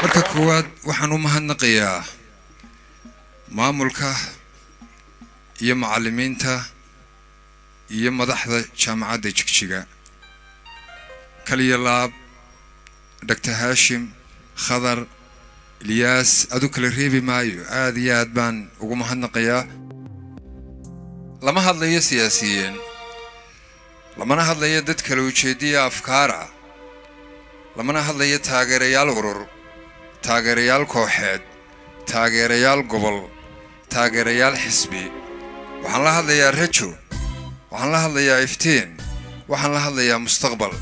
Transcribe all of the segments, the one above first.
marka koowaad waxaan u mahadnaqayaa maamulka iyo macallimiinta iyo madaxda jaamacadda Jigjiga kaliya laab Dr. Hashim Khadar Ilyas adu kala reebi maayo aad iyo aad baan ugu mahadnaqayaa lama hadlayo siyaasiyiin lamana hadlayo dad kala ujeediya afkaara lamana hadlayo taageerayaal urur taageerayaal kooxeed taageerayaal gobol taageerayaal xisbi waxaan la hadlayaa rajo waxaan la hadlayaa iftiin waxaan la hadlayaa mustaqbal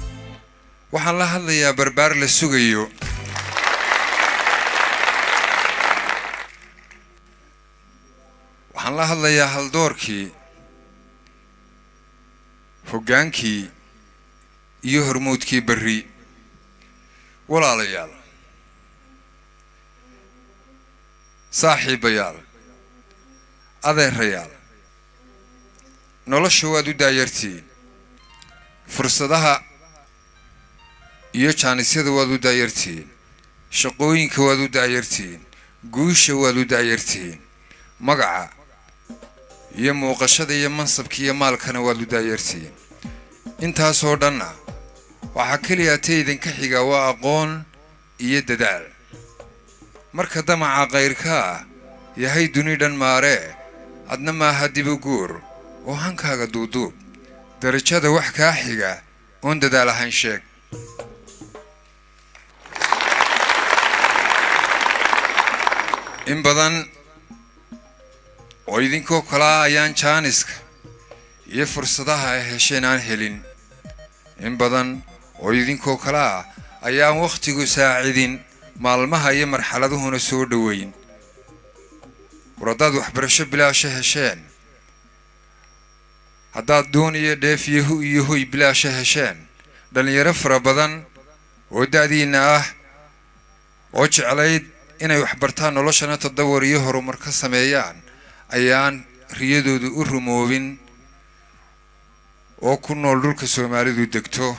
waxaan la hadlayaa barbaar la sugayo waxaan la hadlayaa haldoorkii hoggaankii iyo hormuudkii barri walaalayaal saaxiibayaal adeerayaal nolosha waad u daayartiin fursadaha iyo jaanisyada waad u daayartiin shaqooyinka waad u daayartiin guusha waad u daayartiin magaca iyo muuqashada iyo mansabka iyo maalkana waad u daayartiin intaasoo dhanna waxaa kaliya idinka xiga waa aqoon iyo dadaal marka damaca qayrka yahay duni dhan maaree adna maaha dibu guur oo hankaaga duuduub darajada wax kaa xiga oon dadaal ahayn sheeg in badan oo idinkoo kala ayaan jaaniska iyo fursadaha ay hesheen aan helin in badan oo idinkoo kala ayaan waqtigu saacidin maalmaha iyo marxaladuhuna soo dhaweyn waradaad waxbarasho bilaash hesheen haddaad doon iyo dheef iyo hoy bilaash hesheen dhalinyaro fara badan oo da'diina ah oo jeclayd inay waxbartaan noloshana tadawur iyo horumar ka sameeyaan ayaan riyadoodu u rumoobin oo ku nool dhulka Soomaalidu degto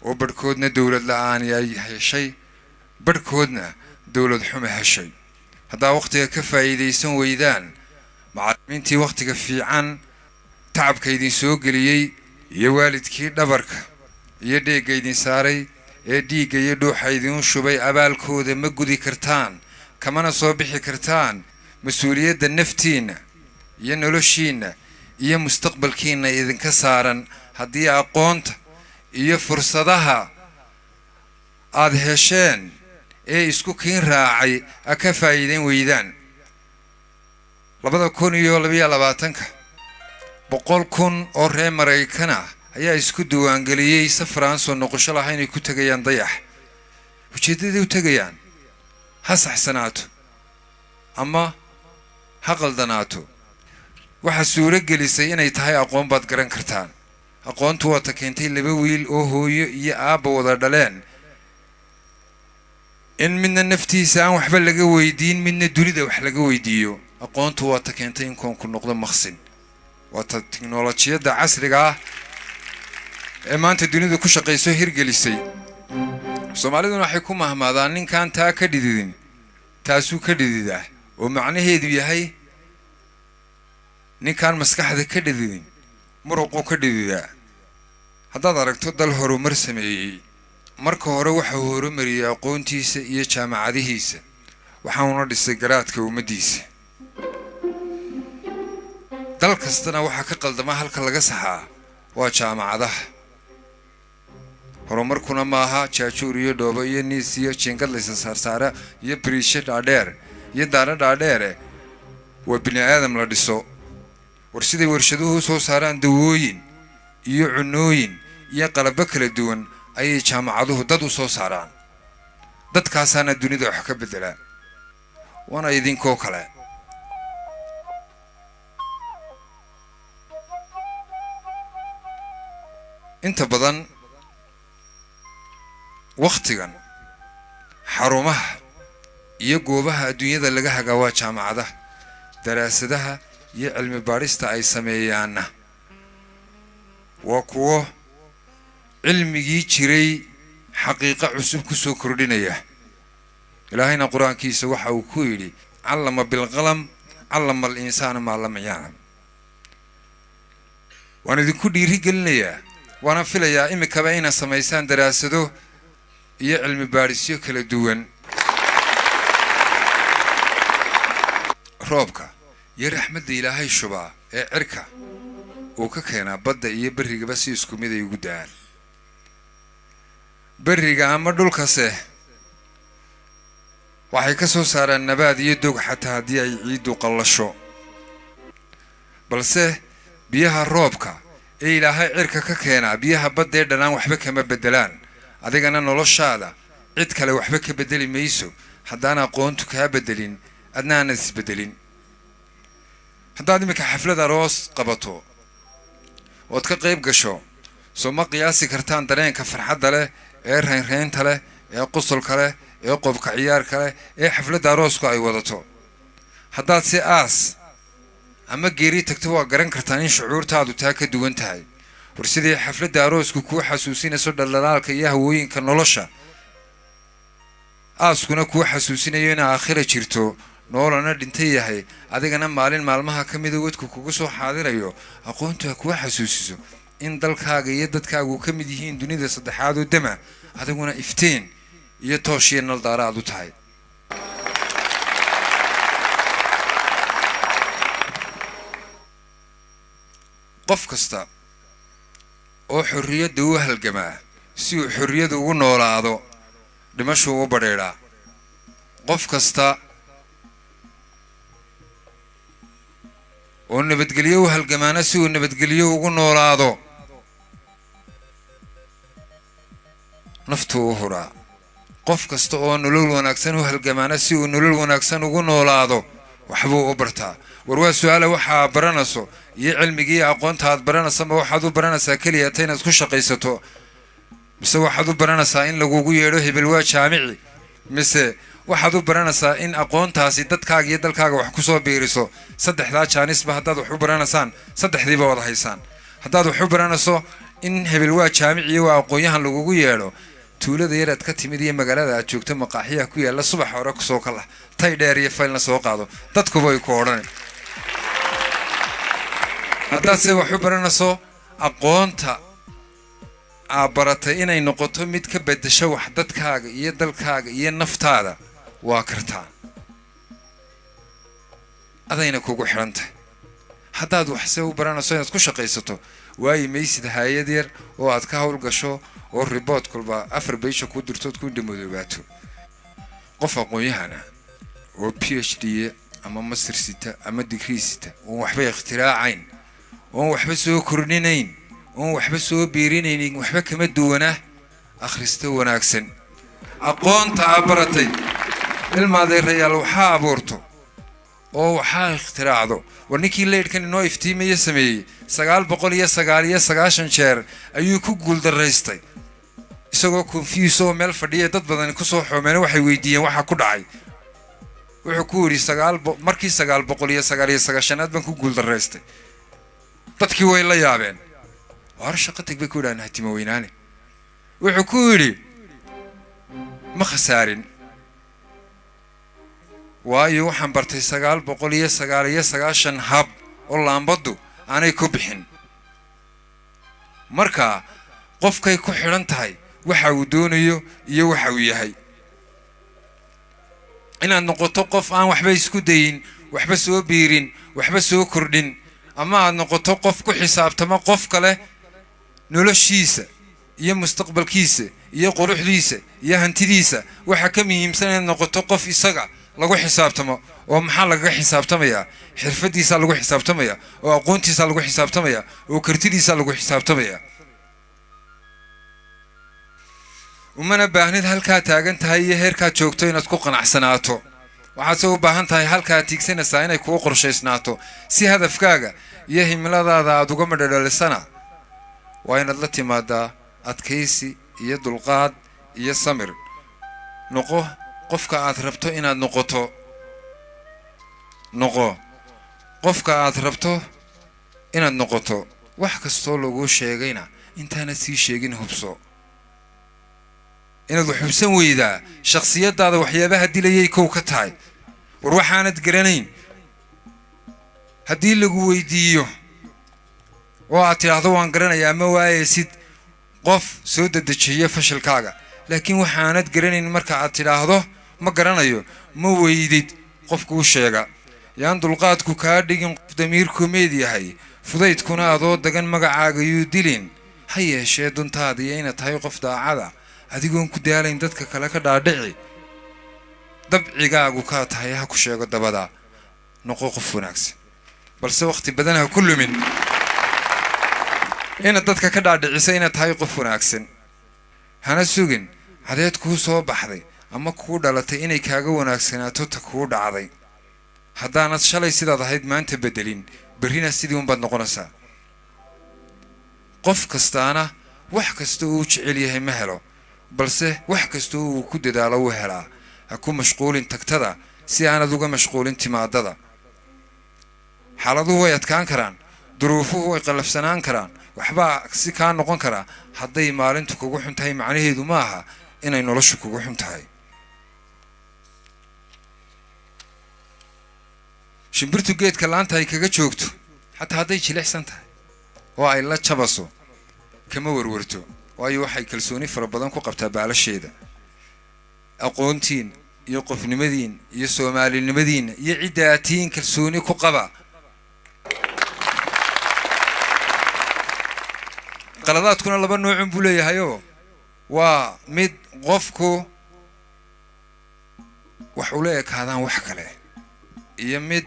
oo barkoodna dawlad la'aan ay heshay barkoodna dawlad xumo heshay hadaa waqtiga ka faa'iideysan weydaan macallimiintii waqtiga fiican tacabka idin soo geliyay iyo waalidkii dhabarka iyo dheega idin saaray ee dhiiga iyo dhuuxa idin shubay abaalkooda ma gudi kartaan kamana soo bixi kartaan mas'uuliyadda naftiina iyo noloshiina iyo mustaqbalkiina idinka saaran haddii aqoonta iyo fursadaha aad hesheen ee isku kiin raacay ka faa'iideyn weydaan 2022 100,000 oo reer Mareykan ah ayaa isku diiwaangeliyay safraan soo noqosho lahayn ay ku tagayaan dayax ujeedada u tagayaan ha saxsanaato ama ha qaldanaato waxa suura gelisay inay tahay aqoon baad garan kartaan aqoontu waa ta keentay laba wiil oo hooyo iyo aabba wada dhaleen in midna naftiisa aan waxba laga weydiin midna dunida wax laga weydiiyo aqoontu waa ta keentay in koonku noqdo maqsin waa ta tiknoolajiyada casriga ah ee maanta dunida ku shaqeyso hirgelisay Soomaalidu waxay ku mahmaadaan ninkan taa ka dhididin taasuu ka dhididaa oo macnaheedu yahay ninkan maskaxda ka dhididin muruqu ka dhididaa haddaad aragto dal horumar sameeyay marka hore waxa uu horumariyay aqoontiisa iyo jaamacadihiisa waxaana dhisay garaadka ummadiisa dal kastana waxa ka qaldama halka laga saxaa waa jaamacadaha horumarkuna maaha jaajuur iyo dhoobo iyo niis iyo jiingad la saarsaara iyo bariisho dhaadheer iyo daara dhaadheer waa bini aadam la dhiso war siday warshaduhu soo saaraan dawooyin iyo cunooyin iyo qalab kala duwan ayay jaamacaduhu dad u soo saaraan dadkaasaana dunida wax ka bedela wana idinkoo kale inta badan waqtigan xarumaha iyo goobaha adduunyada laga hagaawa jaamacadaha daraasadaha iyo cilmi baarista ay sameeyaana waa kuwo علمي جري حقيقة عسب كسو كردينية إلهينا قرآن كيس وحا وكويلي علم بالقلم علم الإنسان ما لم يعلم وانا ذي كودي ريقلنيا وانا فيليا إمي كباينا سميسان دراسدو يا علم باريسيو كلا دوان روبكا يا رحمة إلهي الشبا عركا وكاكينا بدا إيا بريقا بس يسكو ميدا يقودان بريقا أما دولكاسه waxay ka soo saaraan nabaad iyo dog xataa hadii ay ciidu qallasho balse biyaha roobka ee ilaahay cirka ka keena biyaha badda ee dhanaan waxba kama bedelaan adigana noloshaada cid kale waxba ka bedeli mayso hadaan aqoontu ka bedelin adnaan isbedelin haddaad imika xaflad aroos qabato oo ka qayb gasho soo ma qiyaasi kartaan dareenka farxadda leh ee reynta leh ee qosolka leh ee qobka ciyaar kale ee xafladda aroosku ay wadato haddaad si aas ama geeri tagto waa garan kartaan in shucuurtaadu taa ka duwan tahay war sidii xafladda aroosku ku xasuusinayso dhalaalka iyo hawooyinka nolosha aaskuna ku xasuusinayo in aakhira jirto noolana dhintay yahay adigana maalin maalmaha kamid ah wadku kugu soo xaadirayo aqoontu ku xasuusiso in dalkaaga iyo dadkaagu kamid yihiin dunida saddexaad oo dama adiguna iftiin iyo tooshiin naldaaraad u tahay qof kasta oo xorriyadda u halgamaa si uu xorriyadu ugu noolaado dhimasho u badheeraa qof kasta oo nabadgelyo u halgamaana si uu nabadgelyo ugu noolaado naftu u huraa qof kasta oo nolol wanaagsan u halgamaana si uu nolol wanaagsan ugu noolaado waxbuu u bartaa war waa su'aal waxa baranayso iyo cilmigii aqoonta aad baranayso ma waxaad u baranaysaa kaliya inaad ku shaqaysato mise waxaad u baranaysaa in lagugu yeedho hebel waa jaamici mise waxaad u baranaysaa in aqoontaasi dadkaaga iyo dalkaaga wax ku soo biiriso saddexdaa jaanisba haddaad wax u baranaysaan saddexdiiba wada haysaan haddaad wax u baranayso in hebel waa jaamici iyo waa aqoonyahan lagugu yeedho tuulada yar aad ka timid iyo magaalada aad joogto maqaaxiyaha ku yaala subax hore ku soo kala tay dheer iyo faylna soo qaado dadkuba ay ku odhanay haddaad se wax u baranayso aqoonta aad baratay inay noqoto mid ka bedesho wax dadkaaga iyo dalkaaga iyo naftaada waa kartaa adayna kugu xirantahay haddaad waxse u baranayso inaad ku shaqaysato waayi maysid hay'ad yar oo aad ka hawl gasho oo report kulba 4 beesha ku dirtood ku dhimadoobato qof aqoon-yahana oo PhD ama master sita ama degree sita oo waxba ikhtiraacin oo waxba soo kordhinayn oo waxba soo biirinaynin waxba kama duwana akhrista wanaagsan aqoonta baratay ilmaade reeyal waxa abuurto oo waxa ikhtiraacdo warninkii leedkan inoo iftiimaya sameeyay 999 jeer ayuu ku guul daraystay isagoo confused oo meel fadhiya dad badan ku soo xoomeen waxay weydiiyeen waxa ku dhacay wuxuu ku yiri 9 markii 999 baan ku guul daraystay dadkii way la yaabeen war shaqo tagba ku dhaanahay timo weynaane wuxuu ku yiri ma khasaarin waayo waxaan bartay 999 hab oo laambadu aanay ku bixin marka qofkay ku xiran tahay waxa uu doonayo iyo waxa uu yahay inaad noqoto qof aan waxba isku dayin waxba soo biirin waxba soo kordhin ama aad noqoto qof ku xisaabtama qof kale noloshiisa iyo mustaqbalkiisa iyo quruxdiisa iyo hantidiisa waxa ka muhiimsan inaad noqoto qof isaga lagu xisaabtamo oo maxaa laga xisaabtamaya xirfadiisa lagu xisaabtamaya oo aqoontiisa lagu xisaabtamaya oo kartidiisa lagu xisaabtamaya umana baahnid halka taagan tahay iyo heerka joogto inaad ku qanacsanaato waxaad soo baahan tahay halka tiigsanaysaa inay ku qorsheysnaato si hadafkaaga iyo himiladaada aad uga madhadhalisana waa inaad la timaadaa adkaysi iyo dulqaad iyo samir noqo qofka aad rabto inaad noqoto qofka aad rabto inaad noqoto wax kasto lagu sheegayna intaana sii sheegin hubso inaad xubsan weydaa shakhsiyadaada waxyaabaha dilayay kow ka tahay war waxaanad garanayn haddii lagu weydiiyo oo aad tiraahdo waan garanayaa ma waayeysid qof soo dedejiya fashilkaaga laakiin waxaanad garanayn marka aad tiraahdo ma garanayo ma weydid qofku u sheega yaan dulqaadku kaa dhigin qof damiirku meed yahay fudaydkuna adoo dagan magacaaga yuu dilin ha yeeshee duntaadii inaad tahay qof daacada adigoon ku daalayn dadka kale ka dhaadhici dabcigaagu kaa tahay ha ku sheego dabada noqo qof wanaagsan balse waqti badan ha ku lumin inaad dadka ka dhaadhicisa inaad tahay qof wanaagsan hana sugin cadeed kuu soo baxday ama kuu dhalatay inay kaaga wanaagsanaato ta kuu dhacday haddaanad shalay sidaad ahayd maanta bedelin berrina sidii unbaad noqonaysaa qof kastaana wax kasta uu jecel yahay ma helo balse wax kasta uu ku dadaalo u helaa ha ku mashquulin tagtada si aanad uga mashquulin timaadada xaaladuhu way adkaan karaan duruufuhu way qallafsanaan karaan waxbaa si kaa noqon karaa hadday maalintu kugu xun tahay macnaheedu ma aha inay noloshu kugu xun tahay shimbirtu geedka laanta ay kaga joogto xataa hadday jilicsan tahay oo ay la jabaso kama warwarto waayo waxay kalsooni fara badan ku qabtaa baalasheeda aqoontiin iyo qofnimadiin iyo soomaalinimadiin iyo ciddaatiin kalsooni ku qaba qaladaadkuna laba nooc buu leeyahay waa mid qofku wax u leekaadaan wax kale iyo mid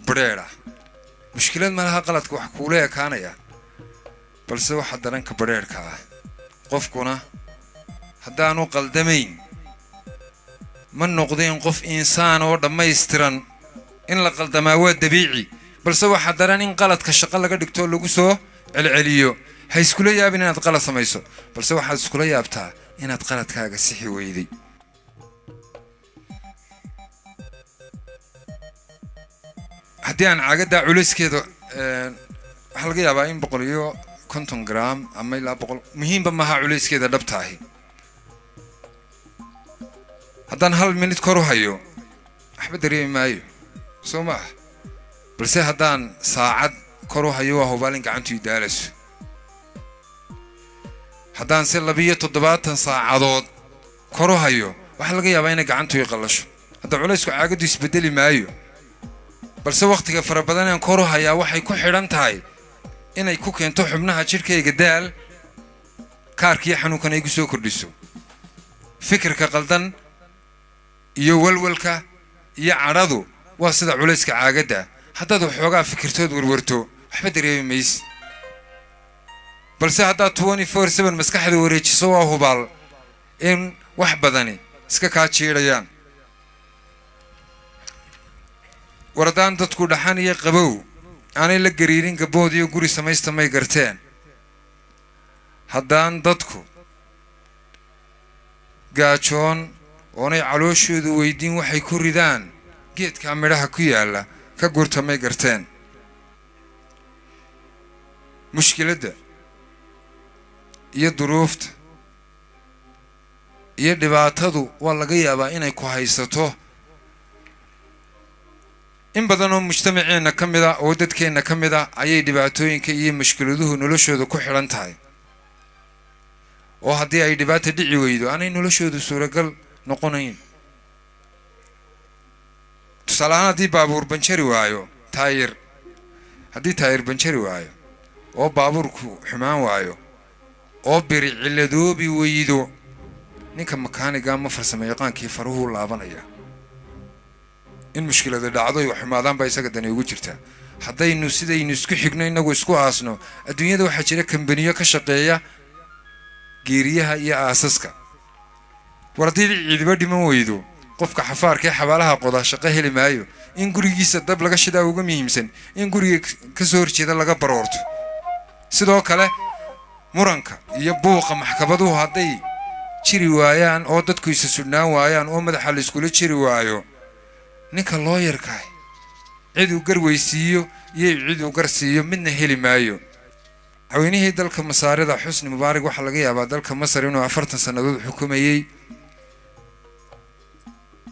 bareera mushkilad ma laha qaladku wax ku leekaanaya balse waxa daranka bareerka ah qofkuna haddaanu qaldamayn ma noqdeen qof insaan oo dhammaystiran in la qaldamaa waa dabiici balse waxa daran in qaladka shaqo laga dhigto lagu soo celceliyo ha iskula yaabin inaad qalad samayso balse waxaad iskula yaabtaa inaad qaladkaaga sixi weyday haddii aan caagada culayskeeda waxa laga yaabaa in 150 gram ama ilaa 100 muhiimba maaha culayskeeda dhabta ahi haddaan hal minute kor u hayo waxba dareemi maayo soo maaha balse haddaan saacad kor u hayo waa hubaalin gacantu idaalayso haddaan se 72 saacadood kor u hayo waxa laga yaabaa inay gacantu i qallasho hadda culaysku caagadu isbedeli maayo balse waqtiga fara badan aan kor u hayaa waxay ku xidhan tahay inay ku keento xubnaha jirkayga daal kaarkiyo xanuunkan ay ku soo kordhiso fikirka qaldan iyo walwalka iyo cadhadu waa sida culayska caagada haddaad waxoogaa fikirtood warwarto waxba dareemi maysid balse haddaad 24/7 maskaxda wareejiso waa hubaal in wax badani iska kaa jiidhayaan waradaan dadku dhaxan iyo qabow aanay la gariirin gabbood iyo guri samaysta may garteen haddaan dadku gaajoon oonay calooshoodu weydiin waxay ku ridaan geedka midhaha ku yaalla ka gurta may garteen mushkiladda iyo duruufta iyo dhibaatadu waa laga yaabaa inay ku haysato in badan oo mujtamaceena ka mid ah oo dadkeena ka mid ah ayay dhibaatooyinka iyo mushkiladuhu noloshooda ku xidhan tahay oo haddii ay dhibaato dhici weydo aanay noloshoodu suuragal noqonayn tusaale ahaan haddii baabuur banjari waayo haddii taayir banjari waayo oo baabuurku xumaan waayo oo biri ciladoobi weydo ninka makaaniga ama farsamo yaqaankii faruhu laabanaya in mushkilada dhacdo ay xumaadaan ba isaga dani ugu jirta haddaynu sidaynu isku xigno inagu isku aasno adduunyada waxaa jira kambaniyo ka shaqeeya geeriyaha iyo aasaska wardii ciidiba dhiman weydo qofka xafaarka ee xabaalaha qoda shaqo heli maayo in gurigiisa dab laga shidaa uga muhiimsan in guriga ka soo horjeeda laga baroorto sidoo kale muranka iyo buuqa maxkamaduhu hadday jiri waayaan oo dadku isa sudnaan waayaan oo madaxa la iskula jiri waayo ninka looyarkaay cid uu garweysiiyo iyo cid uu garsiiyo midna heli maayo حوينيه دلك مسار ذا حسني مبارك وحلقيه بعد دلك مصر إنه أفرت سنة حكومية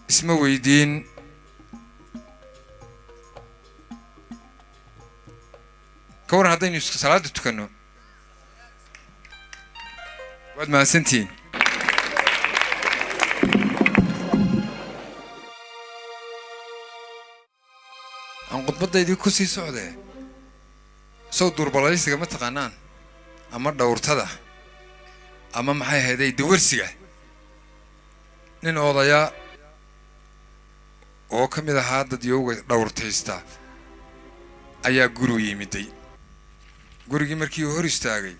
اسمه ويدين كورن هذين صلاة تكنوا بعد ما سنتين أنا قد بدأ يدي كوسي سعودة صوت دور بلايس كما تقنان أما دور تدا أما محي هذا يدور سجى نين وضيا أو كم إذا هذا ديوغ دور تيستا أيا جرو يمدي جرو يمركي هورستاعي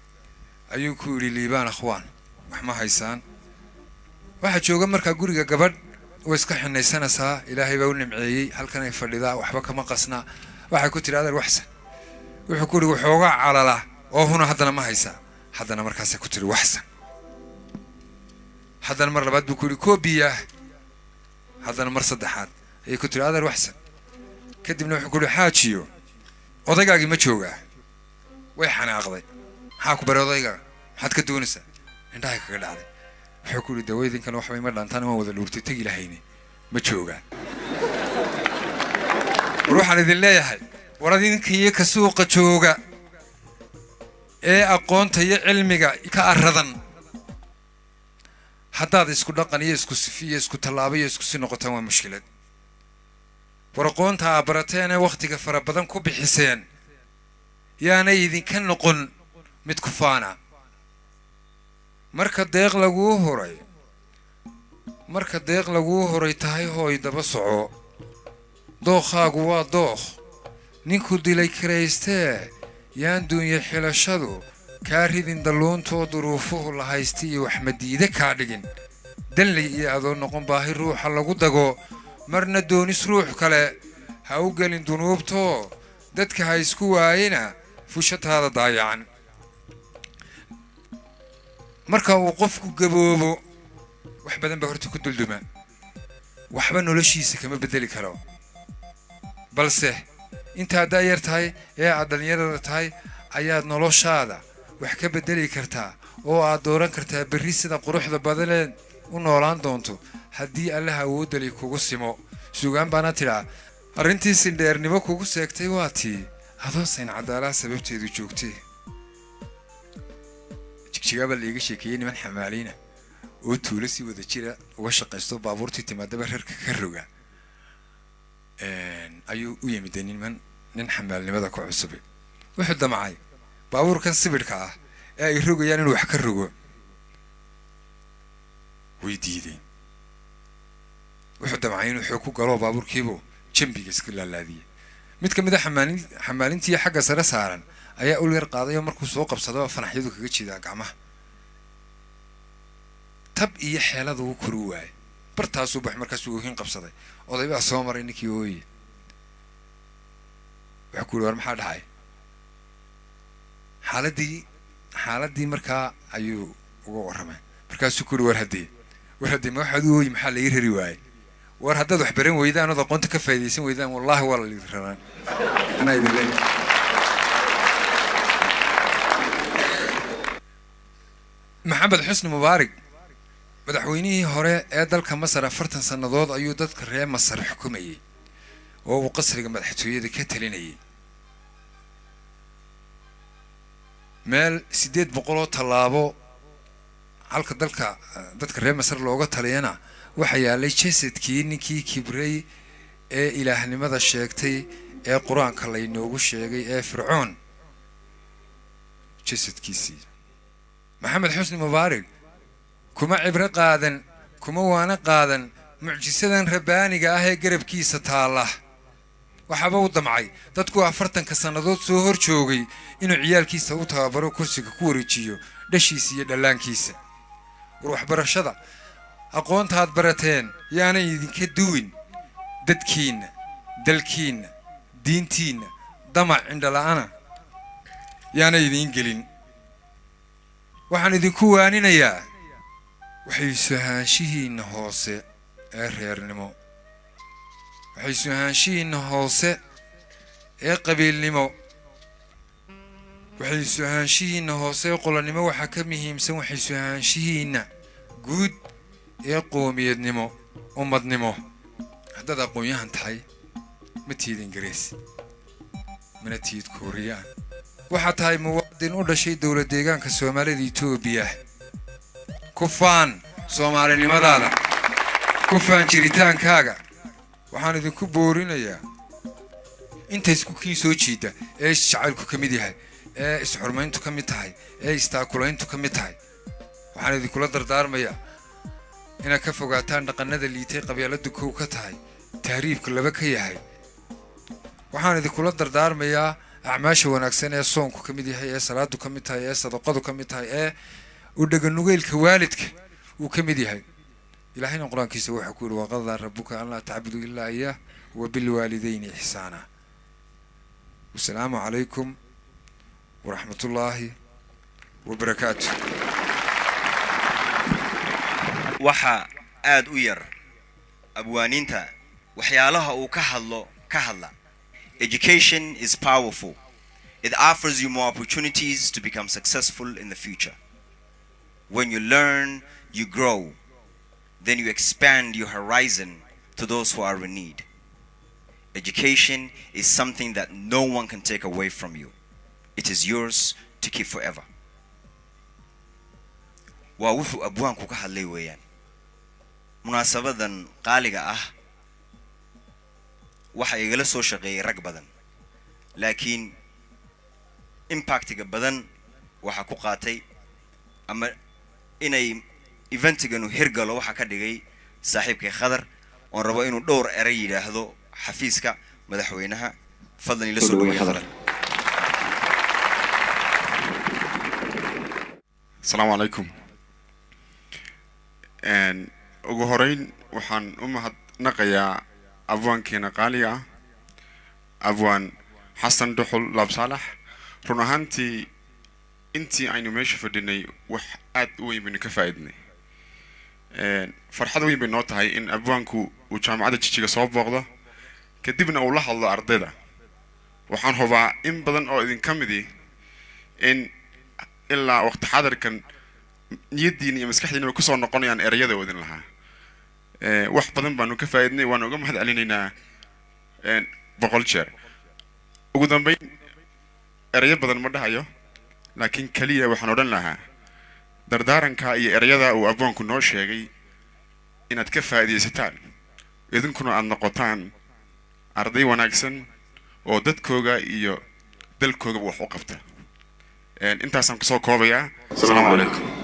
أيو كوري ليبان أخوان محما هيسان واحد شو جمر كجرو جبر ويسكح النيسان سا إلهي بقول معي هل كان يفرد ذا وحبك ما قصنا واحد كتير هذا الوحسن وحكوري وحوجا على لا وهنا حدنا ما هيسا حدنا مركز كتير وحسن حدنا مرة بعد بكوري كوبية حدنا مرة صدحات هي كتير هذا الوحسن كدي حكوري حاجيو وضيقاقي ما تشوقه ويحنا أغضي حاكو برضيقا حد كدونسه عندها كذا عليه حكوري دويدين كانوا حبي مرة أنتنا ما وذا الورتي تجي لهيني ما تشوقه روح على ذي الله يا حي وردين كي كسوق تشوقه إيه أقون تي علمك كأرضن حتى هذا يسكت لقني يسكت سفيه يسكت طلابي يسكت سنقطة ومشكلة ورقون تعبرتين وقتك فربضن كوب حسين يعني إذا كان نقول متكفانا مركز ديق لغوه هوري تهي هوي دبسعو دوخا قوا دوخ نيكو ديلي كريسته يان دنيا حلاشدو كارهدين دلون تو ظروفه لهايستي وحمديده كادغين دلي iyo adoo noqon baahi ruuxa lagu dago marna doonis ruux kale ha u galin dunuubto dadka ha isku waayina fushataada daayacan marka uu qofku gaboobo wax badan ba horta ku dulduma waxba noloshiisa kama bedeli karo balse inta daayar tahay ee aad dhalinyarada tahay ayaad noloshaada wax ka bedeli kartaa oo aad dooran kartaa berri sida quruxda badan u noolaan doonto haddii Allah awood leh kugu simo suugaan baana tiraa arrintii sindheernimo kugu seegtay waatii adoo sayn cadaalad sababteedu joogtay jigjigaaba liiga sheekayay niman xamaaliina oo tuulasi wada jira uga shaqaysto baabuurtii timaadaba reerka ka roga ayuu u yimid nin xamaalnimada ku cusub wuxuu damcay baabuurkan sibirka ah ee ay rogayaan inuu wax ka rogo ويديدين وحده معين وحكوا قالوا بابور كيبو جنبي اسكل لاديه mid kamid ah xamaalintii xagga sare saaran ayaa ul yar qaaday markuu soo qabsado fanaxyadu kaga jeeda gacmaha tab iyo xeeladu uu kuru waay bartaas uu bax markaas uu hin qabsaday odayba soo maray ninkii ooyay waxa ku war maxaa dhacay xaaladii markaa ayuu uga waramay markaas uu ku war hadii ma waxa uu maxaa la yiri waay war hadda wax baran weydaan oo aqoonta ka faa'iideysan weydaan wallahi wala li rabaan ana idin maxamed xusni mubaarak madaxweynihii hore ee dalka Masar 40 sanadood ayuu dadka reer Masar xukumayay oo uu qasriga madaxtooyada ka talinayay meel 800 talaabo halka dadka reer Masar looga taliyana waxa yaalay jeesadkii ninkii kibray ee ilaahnimada sheegtay ee quraanka la inoogu sheegay ee fircoon jeesadkiisii maxamed xusni mubaarak kuma cibro qaadan kuma waana qaadan mucjisadan rabbaaniga ah ee garabkiisa taala waxaba uu damcay dadku 40 sanadood soo hor joogay inuu ciyaalkiisa u tababaro kursiga ku wareejiyo dhashiisa iyo dhalaankiisa wax barashada aqoonta aad barateen yaana idinka duwin dadkiina dalkiina diintiina damac inda la'ana yaana idin gelin waxaan idinku waaninayaa waxay suhaanshihiina hoose ee reernimo waxay suhaanshihiina hoose ee qabiilnimo waxay su'aanshihiina hoose qolanimo waxa ka muhiimsan waxay su'aanshihiina guud ee qoomiyadnimo ummadnimo haddaad aqoonyahan tahay ma tiid ingiriis mana tiid kooriyaan waxa tahay muwaadin u dhashay dawlad deegaanka Soomaalida Itoobiya ku faan Soomaalinimadaada ku faan jiritaankaaga waxaan idinku boorinayaa inta isku kiin soo jiida ee shacaylku ka mid yahay ee isxurmayntu ka mid tahay ee istaakulayntu ka mid tahay waxaan idinkula dardaarmayaa ina ka fogaataan dhaqanada liitay qabyaaladu kow ka tahay taariifku laba ka yahay waxaan idinkula dardaarmayaa acmaasha wanaagsan ee soonku ka mid yahay ee salaadu ka mid tahay ee sadaqadu ka mid tahay ee u dhaganugeelka waalidka uu ka mid yahay ilaahayna quraankiisa waxa ku yiri waqada rabbuka an la ta'budu illa iyyah wa bil walidayni ihsana والسلام عليكم ورحمة الله وبركاته waxa aad u yar abwaaninta waxyaalaha uu ka hadla education is powerful. It offers you more opportunities to become successful in the future. When you learn, you grow. Then you expand your horizon to those who are in need. Education is something that no one can take away from you. It is yours to keep forever. Waa wuxuu abwaanku ka hadlay weeyaan munaasabadan qaaliga ah waxa igala soo shaqeeyay rag badan laakiin impactiga badan waxa ku qaatay ama inay eventigan uu hirgalo waxa ka dhigay saaxiibkay Khadar oo rabo inuu dhowr eray yiraahdo xafiiska madaxweynaha fadlan ila soo dhaweey Khadar. Assalamu alaikum. ugu horeyn waxaan u mahadnaqayaa abwaankeena qaaliga abwaan xasan duxul laab saalax run ahaantii intii aynu meesha fadhinay wax aad u weyn ka faa'iidnay farxad weyn bay noo tahay in abwaanku uu jaamacadda Jigjiga soo booqdo kadibna uu la hadlo ardayda waxaan hubaa in badan oo idin ka mid in ilaa waqti xadarkan niyadiina iyo maskaxdiina ku soo noqonayaan erayada wadin lahaa wax badan baanu ka faa'iidnay waan uga mahad celinaynaa boqol jeer ugu dambeyn erayo badan ma dhahayo laakiin kaliya waxaan odhan lahaa dardaaranka iyo erayada uu abwaanku noo sheegay inaad ka faa'iideysataan idinkuna aad noqotaan arday wanaagsan oo dadkooga iyo dalkooga wax u qabta intaasaan ku soo koobayaa. Assalamu alaykum.